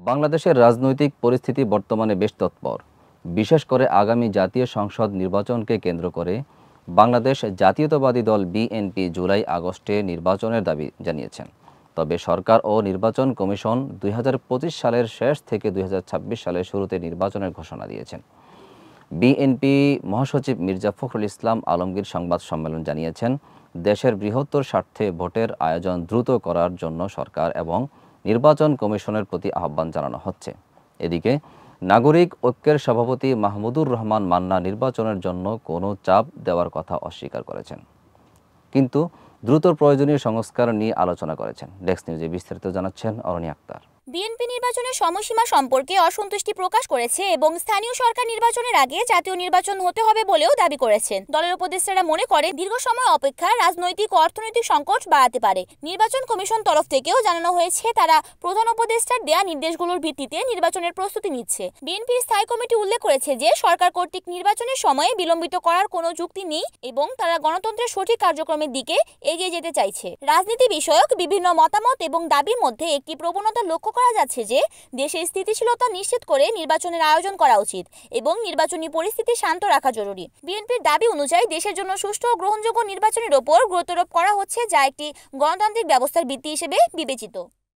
বাংলাদেশের রাজনৈতিক পরিস্থিতি বর্তমানে বেশ তৎপর। বিশেষ করে আগামী জাতীয় সংসদ নির্বাচনকে কেন্দ্র করে বাংলাদেশ জাতীয়তাবাদী দল বিএনপি জুলাই আগস্টে নির্বাচনের দাবি জানিয়েছেন। তবে সরকার ও নির্বাচন কমিশন ২০২৫ সালের শেষ থেকে ২০২৬ সালের শুরুতে নির্বাচনের ঘোষণা দিয়েছেন। বিএনপি মহাসচিব মির্জা ফখরুল ইসলাম আলমগীর সংবাদ সম্মেলন জানিয়েছেন, দেশের বৃহত্তর স্বার্থে ভোটের আয়োজন দ্রুত করার জন্য সরকার এবং নির্বাচন কমিশনের প্রতি আহ্বান জানানো হচ্ছে। এদিকে নাগরিক ঐক্যের সভাপতি মাহমুদুর রহমান মান্না নির্বাচনের জন্য কোনো চাপ দেওয়ার কথা অস্বীকার করেছেন, কিন্তু দ্রুত প্রয়োজনীয় সংস্কার নিয়ে আলোচনা করেছেন। ডেস্ক নিউজে বিস্তারিত জানাচ্ছেন অরণি আক্তার। বিএনপি নির্বাচনের সময়সীমা সম্পর্কে অসন্তুষ্টি প্রকাশ করেছে এবং স্থানীয় সরকার নির্বাচনের আগে জাতীয় নির্বাচন হতে হবে বলেও দাবি করেছেন। দলের উপদেষ্টারা মনে করে দীর্ঘ সময় অপেক্ষা রাজনৈতিক ও অর্থনৈতিক সংকট বাড়াতে পারে। নির্বাচন কমিশন তরফ থেকেও জানানো হয়েছে তারা প্রধান উপদেষ্টার দেয়া নির্দেশগুলোর ভিত্তিতে নির্বাচনের প্রস্তুতি নিচ্ছে। বিএনপির স্থায়ী কমিটি উল্লেখ করেছে যে সরকার কর্তৃক নির্বাচনের সময়ে বিলম্বিত করার কোনো যুক্তি নেই এবং তারা গণতন্ত্রের সঠিক কার্যক্রমের দিকে এগিয়ে যেতে চাইছে। রাজনীতি বিষয়ক বিভিন্ন মতামত এবং দাবির মধ্যে একটি প্রবণতা লক্ষ্য করা যাচ্ছে যে দেশের স্থিতিশীলতা নিশ্চিত করে নির্বাচনের আয়োজন করা উচিত এবং নির্বাচনী পরিস্থিতি শান্ত রাখা জরুরি। বিএনপির দাবি অনুযায়ী দেশের জন্য সুষ্ঠু ও গ্রহণযোগ্য নির্বাচনের ওপর গুরুত্বারোপ করা হচ্ছে, যা একটি গণতান্ত্রিক ব্যবস্থার ভিত্তি হিসেবে বিবেচিত।